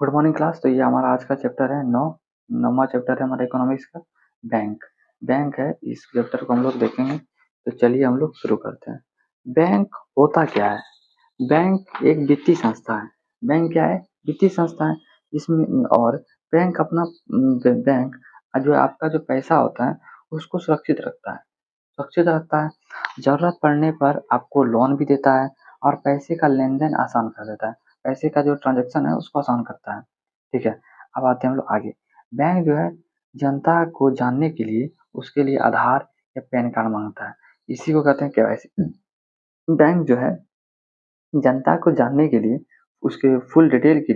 Good morning class. तो ये हमारा आज का चैप्टर है 9वां चैप्टर है हमारा इकोनॉमिक्स का। बैंक बैंक है, इस चैप्टर को हम लोग देखेंगे। तो चलिए हम लोग शुरू करते हैं। बैंक होता क्या है? बैंक एक वित्तीय संस्था है। बैंक क्या है? वित्तीय संस्था है। इसमें और बैंक अपना बैंक जो आपका जो पैसा होता है उसको सुरक्षित रखता है। ज़रूरत पड़ने पर आपको लोन भी देता है और पैसे का लेन-देन आसान कर देता है। पैसे का जो ट्रांज़ैक्शन है उसको आसान करता है। ठीक है? अब आते हैं हम लोग आगे। बैंक जो है जनता को जानने के लिए उसके लिए आधार या पैन कार्ड माँगता है। इसी को कहते हैं केवाईसी। बैंक जो है जनता को जानने के लिए उसके फुल डिटेल के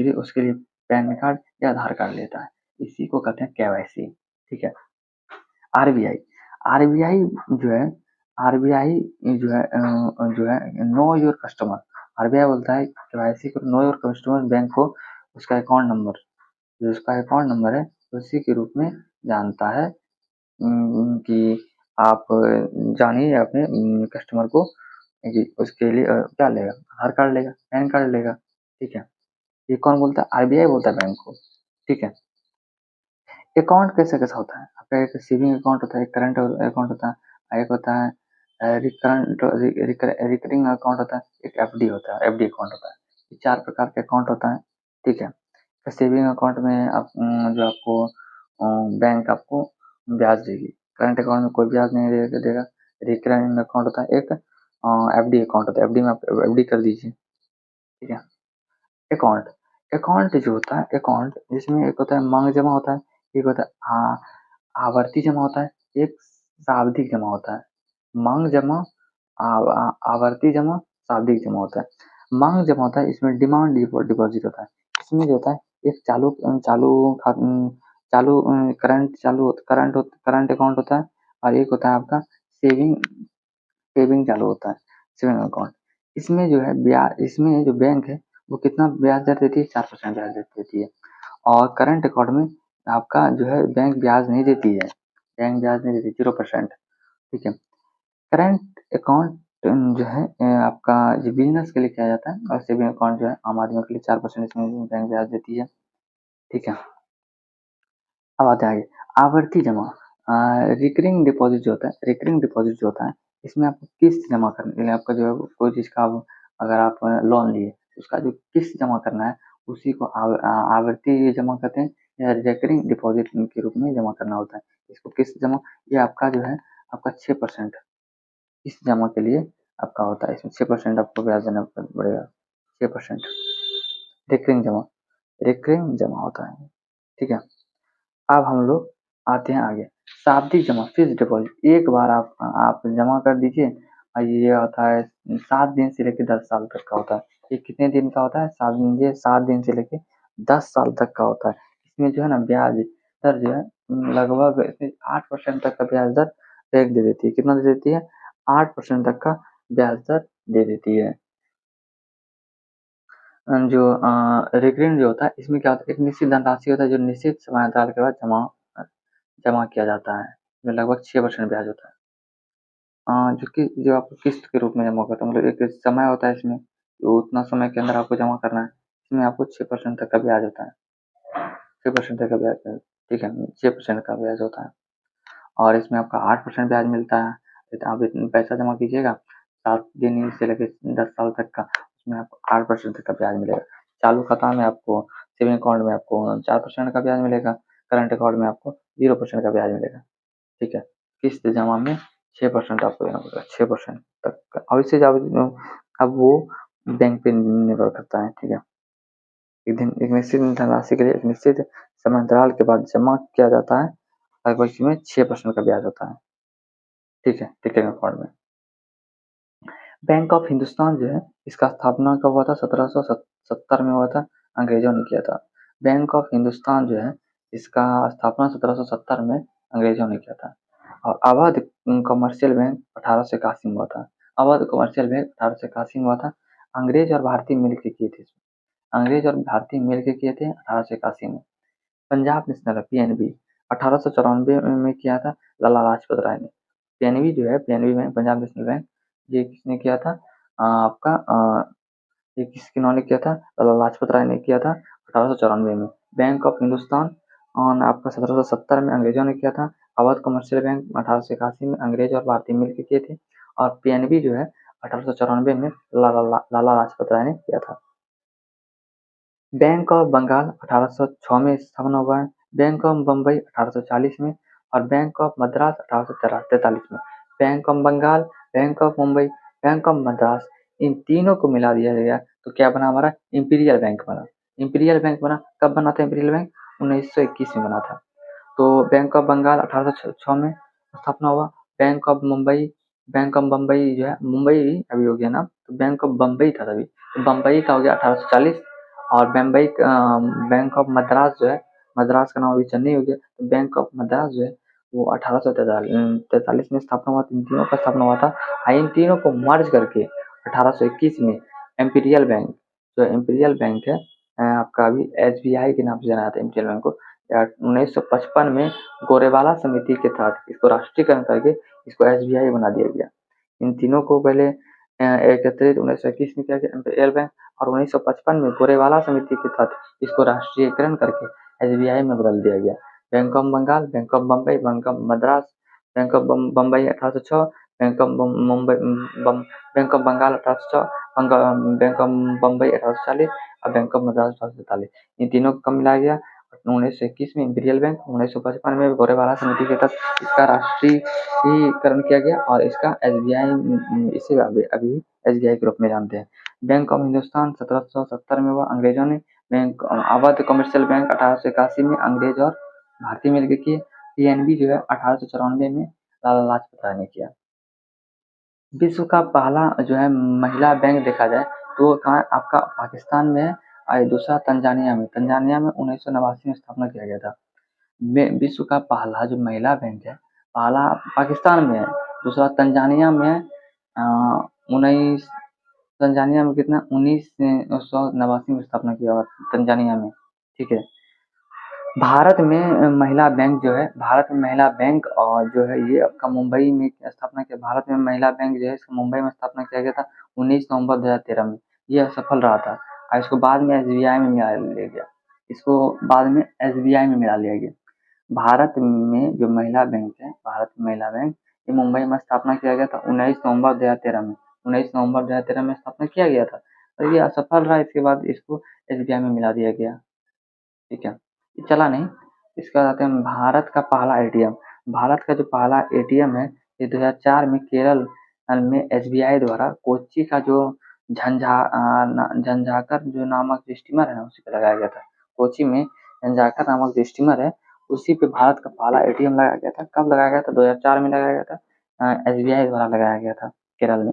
लिए उसके लिए पैन कार्ड या आधार कार्ड लेता है। इसी को कहते हैं केवाईसी। ठीक है? आरबीआई आरबीआई जो है आरबीआई जो है नो योर कस्टमर। आरबीआई बोलता है केवाईसी को नो योर कस्टमर। बैंक को उसका अकाउंट नंबर है उसी के रूप में जानता है कि आप जानिए अपने कस्टमर को कि उसके लिए क्या लेगा, आधार कार्ड लेगा, पैन कार्ड लेगा। ठीक है? ये कौन बोलता है? आरबीआई बोलता है बैंक को। ठीक है? अकाउंट कैसा-कैसा होता है? आपका एक सेविंग अकाउंट होता है, एक करंट अकाउंट होता है, एक होता है रिकरेंट रि रिकर रिकरिंग अकाउंट होता है, एक एफडी होता है, एफडी अकाउंट होता है। ये 4 प्रकार के अकाउंट होता है। ठीक है? तो सेविंग अकाउंट में जो आपको बैंक आपको ब्याज देगी। करंट अकाउंट में कोई ब्याज नहीं देगा। रिकरिंग अकाउंट होता है एक, एफडी अकाउंट होता है, एफडी में आप एफडी कर दीजिए। ठीक है? अकाउंट अकाउंट जो होता है, अकाउंट जिसमें एक होता है मांग जमा होता है, एक होता है आवर्ती जमा होता है, एक सावधिक जमा होता है। मांग जमा, आवर्ती जमा, सावधिक जमा होता है। मांग जमा होता है, इसमें डिमांड डिपॉजिट होता है। इसमें जो होता है एक चालू चालू करंट अकाउंट होता है और एक होता है आपका सेविंग सेविंग चालू होता है, सेविंग अकाउंट। इसमें जो बैंक है वो कितना ब्याज दर देती है? 4% ब्याज दर देती है। और करंट अकाउंट में आपका जो है बैंक ब्याज नहीं देती है, बैंक ब्याज नहीं देती, 0%। ठीक है? करंट अकाउंट जो है आपका जो बिजनेस के लिए किया जाता है और सेविंग अकाउंट जो है आम आदमियों के लिए 4% इसमें बैंक ब्याज देती है। ठीक है? अब आते हैं आगे। आवर्ती जमा, रिकरिंग डिपॉजिट जो होता है इसमें आपको किस्त जमा करने के लिए आपका जो है कोई चीज़ का अगर आप लोन लिए उसका जो किस्त जमा करना है उसी को आवर्ती जमा कहते हैं या रिकरिंग डिपॉजिट के रूप में जमा करना होता है। इसको किस्त जमा, ये आपका जो है आपका 6% किस्त जमा के लिए आपका होता है। इसमें 6% आपको ब्याज देना पड़ेगा, 6%। रिकरिंग जमा होता है। ठीक है? अब हम लोग आते हैं आगे। शाब्दिक जमा, फिक्स्ड डिपॉजिट, एक बार आप जमा कर दीजिए और ये होता है 7 दिन से लेके 10 साल तक का होता है। ये कितने दिन का होता है? 7 दिन से लेके 10 साल तक का होता है। इसमें जो है ना ब्याज दर जो है लगभग इसमें 8% तक का ब्याज दर बैंक दे देती है। कितना दे देती है? 8% तक का ब्याज दर दे देती है। जो रिकरिंग जो होता है इसमें क्या होता है, एक निश्चित धनराशि होता है जो निश्चित समयान्तराल के बाद जमा किया जाता है। इसमें लगभग 6% ब्याज होता है। जो आपको किस्त के रूप में जमा करता है, मतलब एक समय होता है इसमें, तो उतना समय के अंदर आपको जमा करना है। इसमें आपको 6% तक का ब्याज होता है। 6% तक का ब्याज है। ठीक है? 6% का ब्याज होता है और इसमें आपका 8% ब्याज मिलता है। तो आप इतना पैसा जमा कीजिएगा 7 दिन से लेके 10 साल तक का, उसमें आपको 8% तक का ब्याज मिलेगा। चालू खाता में आपको, सेविंग अकाउंट में आपको 4% का ब्याज मिलेगा, करंट अकाउंट में आपको 0% का ब्याज मिलेगा। ठीक है? किस्त जमा में 6% आपको देना पड़ेगा, 6% तक का। अब इससे अब वो बैंक पे निर्भर करता है। ठीक है? एक निश्चित धनराशि के लिए एक निश्चित समयांतराल के बाद जमा किया जाता है, लगभग इसमें 6% का ब्याज होता है। ठीक है? टिकटिंग अकाउंट में। बैंक ऑफ हिंदुस्तान जो है इसका स्थापना कब हुआ था? 1770 में हुआ था, अंग्रेजों ने किया था। बैंक ऑफ हिंदुस्तान जो है इसका स्थापना 1770 में अंग्रेजों ने किया था। और अवध कमर्शियल बैंक 1881 में हुआ था। अवध कमर्शियल बैंक 1881 में हुआ था। अंग्रेज और भारतीय मिल के किए थे इसमें। अंग्रेज और भारतीय मिल के किए थे 1881 में। पंजाब नेशनल पीएनबी 1894 में किया था लाला लाजपत राय ने। पीएनबी जो है, PNB bank, Punjab national bank, ये किसने किया था? आपका ये किन्होंने किया था? लाला लाजपत राय ने किया था 1894 में। बैंक ऑफ हिंदुस्तान आपका 1770 में अंग्रेजों ने किया था। अवध कमर्शियल बैंक 1881 में अंग्रेज और भारतीय मिलकर किए थे। और पीएनबी जो है 1894 में लाला लाजपत राय ने किया था। बैंक ऑफ बंगाल 1806 में स्थापना हुआ है। बैंक ऑफ बम्बई 1840 में और बैंक ऑफ मद्रास 1843 में। Bank of Bengal, bank of Mumbai, bank of Madras, इन तीनों को मिला दिया गया तो क्या बना हमारा? इंपीरियल बैंक बना। इंपीरियल बैंक बना, कब बना था इंपीरियल बैंक? 1921 में बना था। तो बैंक ऑफ बंगाल 1806 में स्थापना हुआ। Bank of Mumbai, bank of Bombay जो है, मुंबई अभी हो गया ना, तो बैंक ऑफ बम्बई था तभी, तो बम्बई का हो गया 1840। और बम्बई बैंक ऑफ मद्रास जो है, मद्रास का नाम अभी चेन्नई हो गया, तो बैंक ऑफ मद्रास जो है वो 1843 में स्थापना हुआ। इन तीनों का स्थापना हुआ था। इन तीनों को मर्ज करके 1821 में इम्पीरियल बैंक, जो इम्पीरियल बैंक है आपका, अभी एसबीआई के नाम से जाना जाता है इम्पीरियल बैंक को। 1955 में गोरेवाला समिति के तहत इसको राष्ट्रीयकरण करके इसको एसबीआई बना दिया गया। इन तीनों को पहले एकत्रित 1921 में किया गया इम्पीरियल बैंक, और 1955 में गोरेवाला समिति के तहत इसको राष्ट्रीयकरण करके एसबीआई में बदल दिया गया। Bank of Bengal, bank of Bombay, bank of Madras, bank of Bombay 1806, bank of Mumbai, bank of Bengal 1806, bank of Bombay 1840 और बैंक ऑफ मद्रास 1843। इन तीनों को कब मिलाया गया? 1921 में इम्पीरियल बैंक, 1955 में गोरेवाला समिति के तहत इसका राष्ट्रीयकरण किया गया और इसका एसबीआई, इसे अभी एसबीआई के रूप में जानते हैं। बैंक ऑफ हिंदुस्तान 1770 में हुआ, अंग्रेजों ने। बैंक अवध कमर्शियल बैंक 1881 में अंग्रेज और भारतीय मिलकर किए। पीएनबी जो है 1894 में लाला लाजपत राय ने किया। विश्व का पहला जो है महिला बैंक देखा जाए तो कहाँ आपका पाकिस्तान में है, और दूसरा तंजानिया में। तंजानिया में 1989 में स्थापना किया गया था। विश्व का पहला जो महिला बैंक है, पहला पाकिस्तान में है, दूसरा तंजानिया में है। उन्नीस तंजानिया में कितना 1989 में स्थापना किया हुआ तंजानिया में, ठीक है। भारत में महिला बैंक जो है, भारत में महिला बैंक और जो है ये आपका मुंबई में स्थापना किया। भारत में महिला बैंक जो है इसका मुंबई में स्थापना किया गया था 19 नवंबर 2013 में। ये असफल रहा था और इसको बाद में एसबीआई में मिला लिया गया। इसको बाद में एसबीआई में मिला लिया गया। भारत में जो महिला बैंक है, भारत में महिला बैंक, ये मुंबई में स्थापना किया गया था 19 नवंबर 2013 में। 19 नवंबर 2013 में स्थापना किया गया था और ये असफल रहा। इसके बाद इसको एसबीआई में मिला दिया गया, ठीक है। ये चला नहीं। इसके बाद आते हैं भारत का पहला एटीएम। भारत का जो पहला एटीएम है ये 2004 में केरल में एसबीआई द्वारा कोच्चि का जो झंझाकर जो नामक जो स्टीमर है ना, उसी पे लगाया गया था। कोच्चि में झंझाकर नामक जो स्टीमर है उसी पे भारत का पहला एटीएम लगाया गया था। कब लगाया गया था? 2004 में लगाया गया था। एसबीआई द्वारा लगाया गया था केरल में।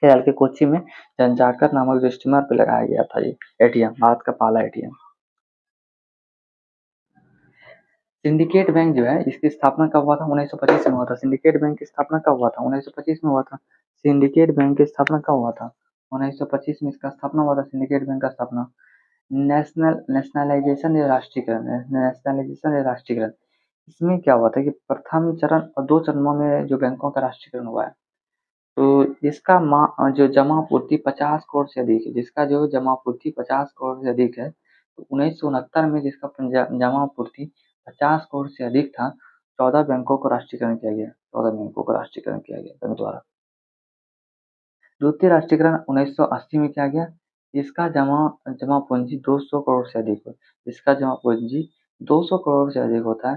केरल के कोच्चि में झंझाकर नामक जो स्टीमर पे लगाया गया था ये एटीएम, भारत का पहला एटीएम। सिंडिकेट बैंक जो है इसकी स्थापना कब हुआ था? 1925 में हुआ था। सिंडिकेट बैंक की स्थापना कब हुआ था? 1925 में हुआ था। सिंडिकेट बैंक की स्थापना कब हुआ था? 1925 में इसका स्थापना हुआ था, सिंडिकेट बैंक का स्थापना। नेशनलाइजेशन या राष्ट्रीयकरण, नेशनलाइजेशन या राष्ट्रीयकरण, इसमें क्या हुआ था कि प्रथम चरण और 2 चरणों में जो बैंकों का राष्ट्रीयकरण हुआ है, तो इसका जो जमा पूर्ति 50 करोड़ से अधिक है, जिसका जो जमा पूर्ति 50 करोड़ से अधिक है, तो 1969 में जिसका जमा पूर्ति 50 करोड़ से अधिक था, 14 बैंकों को राष्ट्रीयकरण किया गया। 14 बैंकों को राष्ट्रीयकरण किया गया बैंक द्वारा। द्वितीय राष्ट्रीयकरण 1980 में किया गया। इसका जमा पूंजी 200 करोड़ से अधिक हो, जिसका जमा पूंजी 200 करोड़ से अधिक होता है,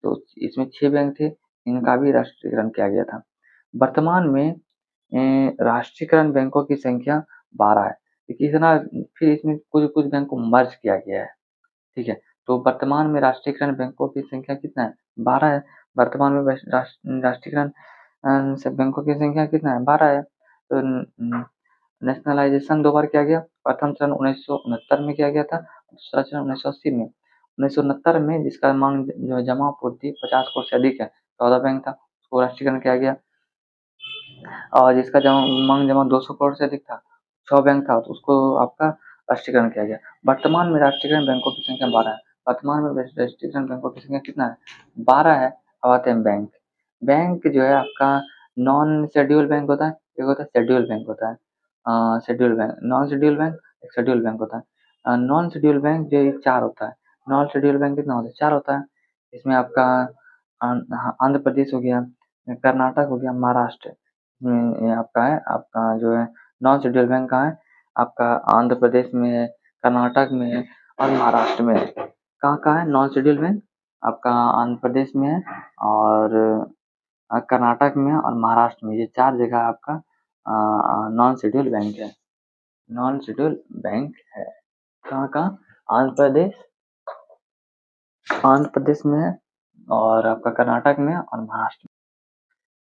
तो इसमें 6 बैंक थे, इनका भी राष्ट्रीयकरण किया गया था। वर्तमान में राष्ट्रीयकरण बैंकों की संख्या 12 है। कितना? फिर इसमें कुछ कुछ बैंक को मर्ज किया गया है, ठीक है। तो वर्तमान में राष्ट्रीयकरण बैंकों की संख्या कितना है? 12 है। वर्तमान में राष्ट्रीयकरण से बैंकों की संख्या कितना है? 12 है। तो नेशनलाइजेशन 2 बार किया गया। प्रथम चरण 1969 में किया गया था, दूसरा चरण 1980 में। 1969 में जिसका मांग जो जमा पूर्ति 50 करोड़ से अधिक है, 14 बैंक था, उसको राष्ट्रीयकरण किया गया। और जिसका मांग जमा 200 करोड़ से अधिक था, 6 बैंक था, तो उसको आपका राष्ट्रीयकरण किया गया। वर्तमान में राष्ट्रीयकरण बैंकों की संख्या 12 है। वर्तमान में राष्ट्रीयकरण बैंकों की संख्या कितना है? 12 है। अब आते हैं बैंक। बैंक जो है आपका नॉन शेड्यूल बैंक होता है, एक होता है शेड्यूल बैंक होता है। Schedule bank, non schedule bank, एक शेड्यूल बैंक होता है। नॉन शेड्यूल बैंक जो ये 4 होता है। नॉन शेड्यूल बैंक कितना होता है? 4 होता है। इसमें आपका आंध्र प्रदेश हो गया, कर्नाटक हो गया, महाराष्ट्र। ये आपका है, आपका जो है नॉन शेड्यूल बैंक कहाँ है? आपका आंध्र प्रदेश में है, कर्नाटक में है और महाराष्ट्र में है। कहाँ-कहाँ है नॉन शेड्यूल बैंक? आपका आंध्र प्रदेश में है और कर्नाटक में है और महाराष्ट्र में। ये 4 जगह आपका नॉन शेड्यूल बैंक है। नॉन शेड्यूल बैंक है। कहाँ-कहाँ? आंध्र प्रदेश, आंध्र प्रदेश में है और आपका कर्नाटक में है और महाराष्ट्र में।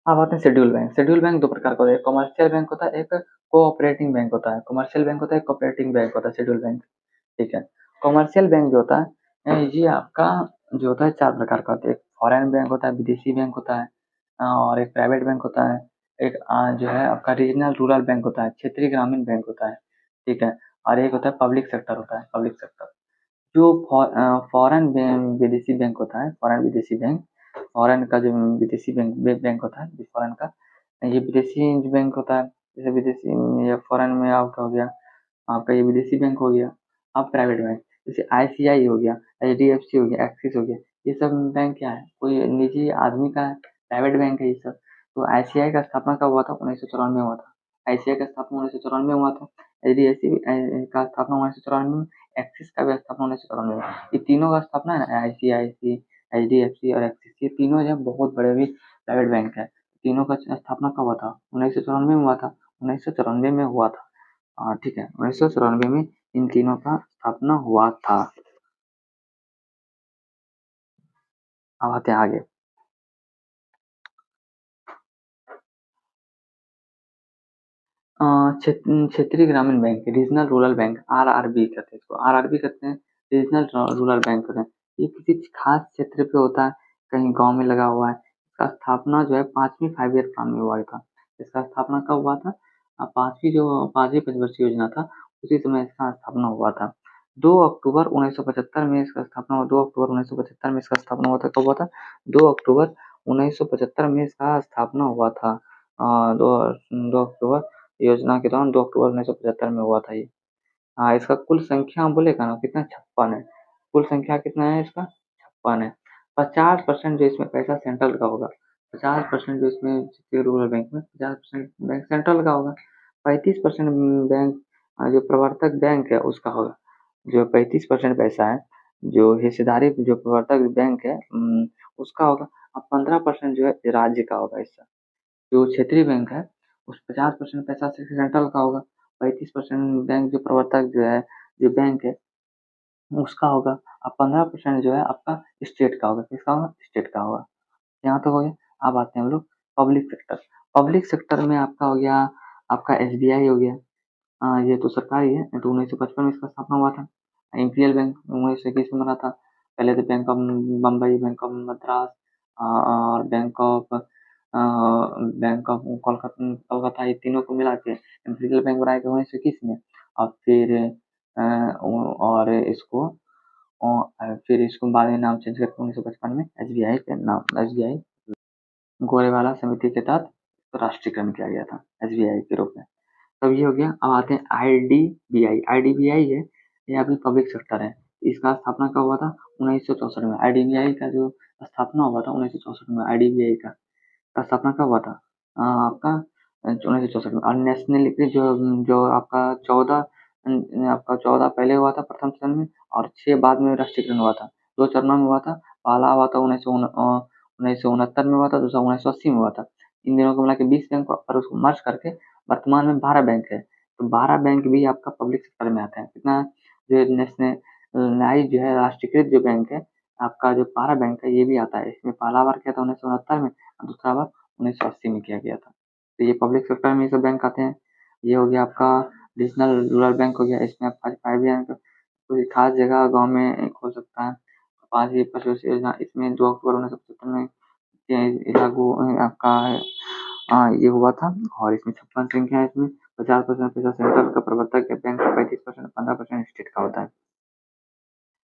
अब आते हैं शेड्यूल बैंक। शेड्यूल बैंक 2 प्रकार का होता है, एक कमर्शियल बैंक होता है, एक कोऑपरेटिंग बैंक होता है। कमर्शियल बैंक होता है, कोऑपरेटिंग बैंक होता है शेड्यूल बैंक। ठीक है। कमर्शियल बैंक जो होता है ये आपका जो होता है 4 प्रकार का होता है। एक फॉरेन बैंक होता है, विदेशी बैंक होता है और एक प्राइवेट बैंक होता है। एक जो है आपका रीजनल रूरल बैंक होता है, क्षेत्रीय ग्रामीण बैंक होता है। ठीक है। और एक होता है पब्लिक सेक्टर होता है, पब्लिक सेक्टर। जो फॉरेन विदेशी बैंक होता है, फॉरेन विदेशी बैंक, फॉरेन का जो विदेशी बैंक होता है, फॉरेन का, ये विदेशी जो बैंक होता है, जैसे विदेशी या फॉरेन में आपका हो गया, आपका ये विदेशी बैंक हो गया। अब प्राइवेट बैंक, जैसे आईसीआई हो गया, एचडीएफसी हो गया, एक्सिस हो गया, ये सब बैंक क्या है? कोई निजी आदमी का प्राइवेट बैंक है ये सब। तो आईसीआई का स्थापना कब हुआ था? 1994 में हुआ था। आईसीआई का स्थापना 1994 में हुआ था। एचडीएफसी का स्थापना 1994 में, एक्सिस का भी स्थापना 1994 में। ये तीनों का स्थापना है ना, आईसीआईसी, एचडीएफसी और एक्सिस, ये तीनों जो है बहुत बड़े भी प्राइवेट बैंक है। तीनों का स्थापना कब हुआ था? 1994 में हुआ था। 1994 में हुआ था। ठीक है, 1994 में इन तीनों का स्थापना हुआ था। अब आते हैं आगे। क्षेत्रीय ग्रामीण bank, regional rural bank, RRB कहते हैं इसको, आरआरबी कहते हैं, रीजनल रूरल बैंक कहते हैं। ये किसी खास क्षेत्र पे होता है, कहीं गांव में लगा हुआ है। इसका स्थापना जो है 5वीं 5 ईयर प्लान में हुआ था। इसका स्थापना कब हुआ था? 5वीं पंचवर्षीय योजना था, उसी समय इसका स्थापना हुआ था। 2 अक्टूबर 1975 में इसका स्थापना हुआ। 2 अक्टूबर 1975 में इसका स्थापना हुआ था। कब हुआ था? 2 अक्टूबर 1975 में इसका स्थापना हुआ था। 2 अक्टूबर योजना के दौरान 2 अक्टूबर 1975 में हुआ था ये। हाँ, इसका कुल संख्या बोलेगा ना कितना? 56 है। कुल संख्या कितना है इसका? 56 है। 50% जो इसमें पैसा सेंट्रल का होगा। 50% जो इसमें रूरल बैंक में 50% बैंक सेंट्रल का होगा। 35% बैंक जो प्रवर्तक बैंक है उसका होगा। जो 35% पैसा है, जो हिस्सेदारी जो प्रवर्तक बैंक है उसका होगा। और 15% जो है राज्य का होगा हिस्सा। जो क्षेत्रीय बैंक है उस 50% पैसा सिर्फ सेंट्रल का होगा। 35% बैंक जो प्रवर्तक जो है, जो बैंक है उसका होगा। और 15% जो है आपका स्टेट का होगा। किसका होगा? स्टेट का होगा। यहाँ तक हो गया। अब आते हैं हम लोग पब्लिक सेक्टर। पब्लिक सेक्टर में आपका हो गया, आपका एसबीआई हो गया। ये तो सरकारी है, तो 1955 में इसका स्थापना हुआ था। इंपीरियल बैंक 1921 में बना था। पहले तो bank of Bombay, bank of Madras और बैंक ऑफ कोलकाता, ये तीनों को मिला के इंपीरियल बैंक बनाया गया 1921 में। और फिर और इसको फिर इसको बाद में नाम चेंज करके 1955 में एसबीआई के नाम, एसबीआई गोरेवाला समिति के तहत राष्ट्रीयकरण किया गया था एसबीआई के रूप में। तब ये हो गया। अब आते हैं आईडीबीआई। आईडीबीआई है, ये अभी पब्लिक सेक्टर है। इसका स्थापना कब हुआ था? 1964 में। आईडीबीआई का जो स्थापना हुआ था 1964 में, आईडीबीआई का स्थापना कब हुआ था? आपका 1964 में। और नेशनल जो जो आपका 14 पहले हुआ था प्रथम चरण में और 6 बाद में राष्ट्रीयकरण हुआ था। 2 चरणों में हुआ था। पहला हुआ था 1969 में हुआ था, दूसरा 1980 में हुआ था। इन दोनों को मिला के 20 बैंक और उसको मर्ज करके वर्तमान में 12 बैंक है। तो 12 बैंक भी आपका पब्लिक सेक्टर में आता है। कितना? जो नेशनलाइज जो है, राष्ट्रीयकृत जो बैंक है आपका, जो 12 बैंक है ये भी आता है। इसमें पहला बार किया था 1969 में और दूसरा बार 1980 में किया गया था। तो ये पब्लिक सेक्टर में ये सब बैंक आते हैं। ये हो गया आपका रीजनल रूरल बैंक हो गया। इसमें आप 5 बैंक कोई खास जगह गाँव में खोल सकता है। 5वीं पंचवर्षीय योजना इसमें 2 अक्टूबर 1975 में ये लागू आपका ये हुआ था। और इसमें 56 संख्या है। इसमें 50% पैसा सेंट्रल का प्रवर्तक है बैंक का, 35%, 15% स्टेट का होता है।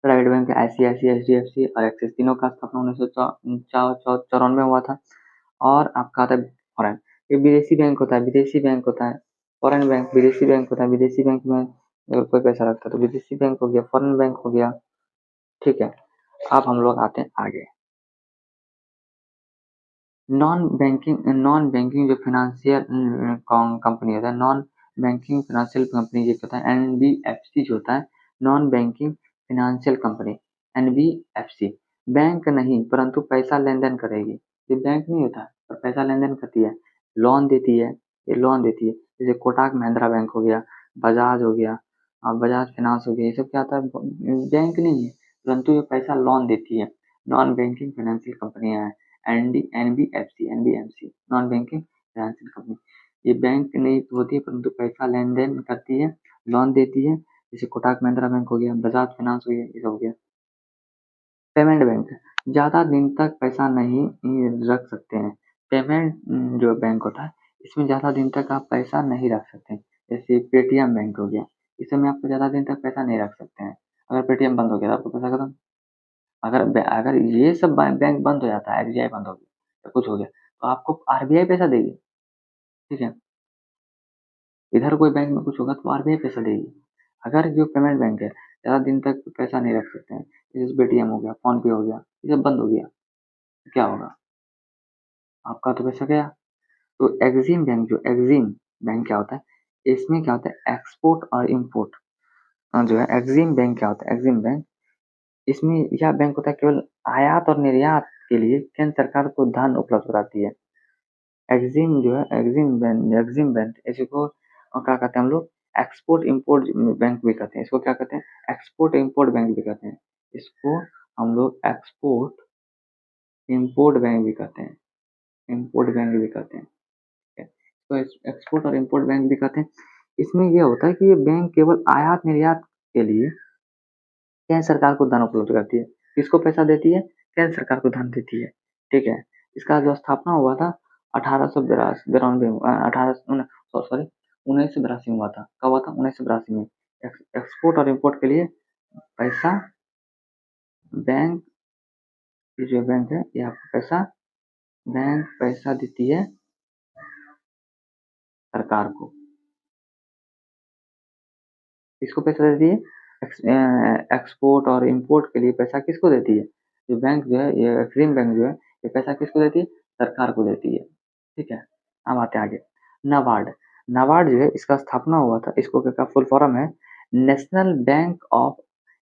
प्राइवेट बैंक आईसीआईसीआई, एचडीएफसी और एक्सिस, तीनों का स्थापना 1994 में हुआ था। और आपका आता है फॉरेन, ये विदेशी बैंक होता है, विदेशी बैंक होता है। फॉरेन बैंक विदेशी बैंक होता है, विदेशी बैंक में अगर कोई पैसा रखता है तो विदेशी बैंक हो गया, फॉरेन बैंक हो गया। ठीक है, अब हम लोग आते हैं आगे। नॉन बैंकिंग जो फाइनेंशियल कंपनी होता है, नॉन बैंकिंग फाइनेंशियल कंपनी ये होता है एनबीएफसी जो होता है, non banking financial company, NBFC bank नहीं परंतु पैसा लेन देन करेगी। ये बैंक नहीं होता पर पैसा लेन देन करती है, लोन देती है, ये लोन देती है। जैसे कोटक महिंद्रा बैंक हो गया, बजाज हो गया, बजाज फाइनेंस हो गया, ये सब क्या होता है, बैंक नहीं है परंतु ये पैसा लोन देती है। नॉन बैंकिंग फाइनेंशियल कंपनियां हैं NBFC non banking financial company. ये बैंक नहीं होती है परंतु पैसा लेन देन करती है, लोन देती है। जैसे कोटक महिंद्रा बैंक हो गया, बजाज फाइनेंस हो गया, ये सब हो गया। पेमेंट बैंक ज्यादा दिन तक पैसा नहीं रख सकते हैं। पेमेंट जो बैंक होता है इसमें ज्यादा दिन तक आप पैसा नहीं रख सकते। जैसे पेटीएम बैंक हो गया, इसमें आपको ज्यादा दिन तक पैसा नहीं रख सकते हैं। अगर पेटीएम बंद हो गया तो आपको पैसा खत्म। अगर ये सब बैंक बंद हो जाता है, एसबीआई बंद हो गया या कुछ हो गया तो आपको आरबीआई पैसा देगी। ठीक है, इधर कोई बैंक में कुछ होगा तो आरबीआई पैसा देगी। अगर जो पेमेंट बैंक है ज्यादा दिन तक पैसा नहीं रख सकते हैं, जैसे पेटीएम हो गया, फोन पे हो गया, ये सब बंद हो गया तो क्या होगा, आपका तो पैसा गया। तो एग्जिम बैंक क्या होता है, इसमें क्या होता है एक्सपोर्ट और इम्पोर्ट। जो है एग्जिम बैंक क्या होता है, एग्जिम बैंक इसमें यह बैंक होता है केवल आयात और निर्यात के लिए केंद्र सरकार को धन उपलब्ध कराती है। एग्जिम बैंक इसी को क्या कहते हैं हम लोग, एक्सपोर्ट इम्पोर्ट बैंक भी कहते हैं। इसको क्या कहते हैं, एक्सपोर्ट इम्पोर्ट बैंक भी कहते हैं। इसको हम लोग एक्सपोर्ट इम्पोर्ट बैंक भी कहते हैं, इम्पोर्ट बैंक भी कहते हैं। ठीक है? तो एक्सपोर्ट और इम्पोर्ट बैंक भी कहते हैं। इसमें यह होता है कि ये बैंक केवल आयात निर्यात के लिए केंद्र सरकार को धन उपलब्ध करती है। किसको पैसा देती है, केंद्र सरकार को धन देती है। ठीक है, इसका जो स्थापना हुआ था 1892 अठारह सॉरी 1982 में हुआ था। कब हुआ था, 1982 में। एक्सपोर्ट और इम्पोर्ट के लिए पैसा बैंक, ये जो बैंक है ये आपको पैसा, बैंक पैसा देती है सरकार को। किसको पैसा देती है, एक्सपोर्ट और इम्पोर्ट के लिए पैसा किसको देती है, जो बैंक जो है ये एक्सिम बैंक जो है ये पैसा किसको देती है, सरकार को देती है। ठीक है, अब आते हैं आगे। नाबार्ड, नाबार्ड जो है इसका स्थापना हुआ था, इसको क्या फुल फॉर्म है, national bank of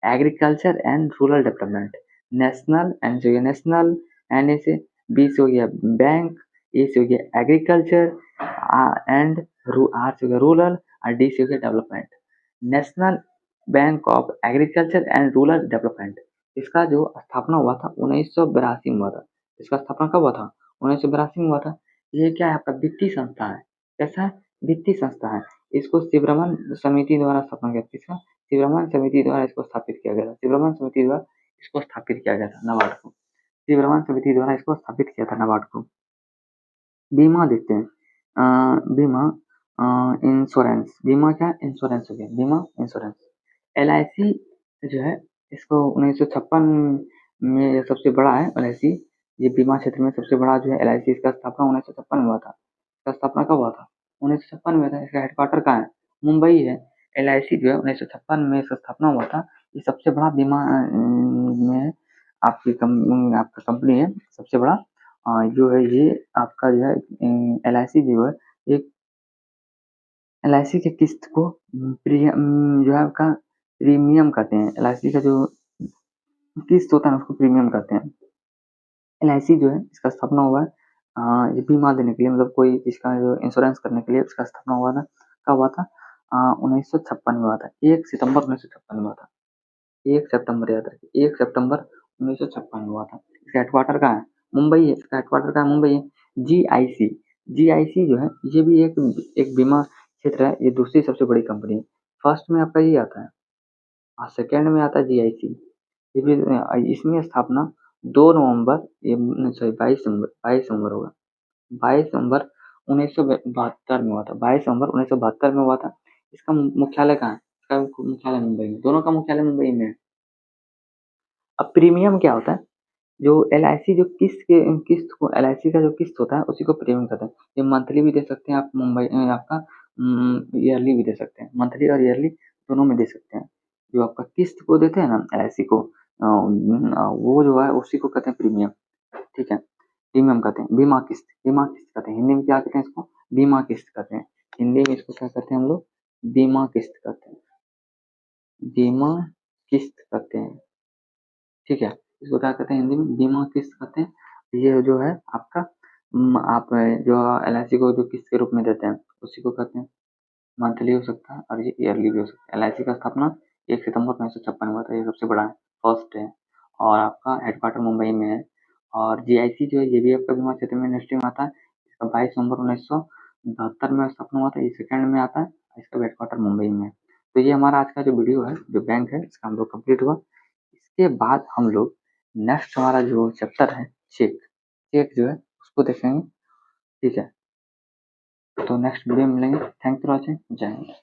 agriculture and rural development. National and जो है नेशनल, एन से बी से हो गया बैंक, ए से हो गया एग्रीकल्चर एंड आर से हो गया रूरल और डी से हो गया development. National bank of agriculture and rural development, इसका जो स्थापना हुआ था 1982 में हुआ था। इसका स्थापना कब हुआ था, 1982 में हुआ था। ये क्या है, आपका वित्तीय संस्था है। कैसा है, वित्तीय संस्था है। इसको शिवरमन समिति द्वारा स्थापना किया था। किसका, शिवरमन समिति द्वारा इसको स्थापित किया गया था। शिवरमन समिति द्वारा इसको स्थापित किया गया था नाबार्ड को। शिवरमन समिति द्वारा इसको स्थापित किया था नाबार्ड को। बीमा देखते हैं, बीमा इंश्योरेंस, बीमा क्या, इंश्योरेंस हो गया, बीमा इंश्योरेंस। एलआईसी जो है इसको 1956 में ये सबसे बड़ा है एलआईसी। ये बीमा क्षेत्र में सबसे बड़ा जो है एलआईसी, इसका स्थापना 1956 में हुआ था। इसका स्थापना कब हुआ था, 1956 में था। इसका हेडक्वार्टर कहाँ है, मुंबई है। एलआईसी जो है 1956 में इसका स्थापना हुआ था। ये सबसे बड़ा बीमा में आपका कंपनी है, सबसे बड़ा जो है ये आपका जो है एलआईसी जो है एक एलआईसी के किस्त को जो है आपका प्रीमियम कहते हैं। एलआईसी का जो किस्त होता है उसको प्रीमियम कहते हैं। एलआईसी जो है इसका स्थापना हुआ है ये बीमा देने के लिए, मतलब कोई इसका जो इंश्योरेंस करने के लिए इसका स्थापना हुआ था। कब हुआ था, 1956 में हुआ था, 1 सितंबर 1956 में हुआ था। 1 सितंबर याद रखिए, 1 सितंबर 1956 में हुआ था। इसका हेडक्वार्टर कहाँ है, मुंबई है। इसका हेडक्वार्टर कहाँ है, मुंबई है। जीआईसी, जीआईसी जो है ये भी एक बीमा क्षेत्र है। ये दूसरी सबसे बड़ी कंपनी है। फर्स्ट में आपका ये आता है और सेकेंड में आता है जीआईसी। ये भी इसमें स्थापना 2 नवंबर सॉरी 22 नवंबर होगा, 22 नवंबर 1972 में हुआ था। 22 नवंबर 1972 में हुआ था। इसका मुख्यालय कहाँ है, इसका मुख्यालय मुंबई में, दोनों का मुख्यालय मुंबई में है। अब प्रीमियम क्या होता है, जो एलआईसी जो किस्त को एलआईसी का जो किस्त होता है उसी को प्रीमियम कहते हैं। ये मंथली भी दे सकते हैं आप, मुंबई आपका ईयरली भी दे सकते हैं, मंथली और ईयरली दोनों में दे सकते हैं। जो आपका किस्त को देते हैं ना एलआईसी को, वो जो है उसी को कहते हैं प्रीमियम, ठीक है। प्रीमियम कहते हैं, बीमा किस्त, बीमा किस्त कहते हैं, हिंदी में क्या कहते हैं इसको, बीमा किस्त कहते हैं। हिंदी में इसको क्या कहते हैं हम लोग, बीमा किस्त कहते हैं, बीमा किस्त कहते हैं, ठीक है। इसको क्या कहते हैं हिंदी में, बीमा किस्त कहते हैं। ये जो है आपका आप जो एलआईसी को जो किस्त के रूप में देते हैं उसी को कहते हैं। मंथली हो सकता है और ये ईयरली भी हो सकता है। एलआईसी का स्थापना 1 सितंबर 1956 में हुआ था, ये सबसे बड़ा है, फर्स्ट है, और आपका हेडक्वार्टर मुंबई में है। और जीआईसी जो है ये भी आपका बीमा क्षेत्र में इंडस्ट्री में आता है। इसका 22 नवंबर 1972 में स्थापना हुआ था, ये सेकंड में आता है, इसका हेडक्वार्टर मुंबई में है। तो ये हमारा आज का जो वीडियो है, जो बैंक है, इसका हम लोग कंप्लीट हुआ। इसके बाद हम लोग नेक्स्ट हमारा जो चैप्टर है चेक, चेक जो है उसको देखेंगे, ठीक है। तो नेक्स्ट वीडियो में मिलेंगे। थैंक्स फॉर वॉचिंग, जय हिंद।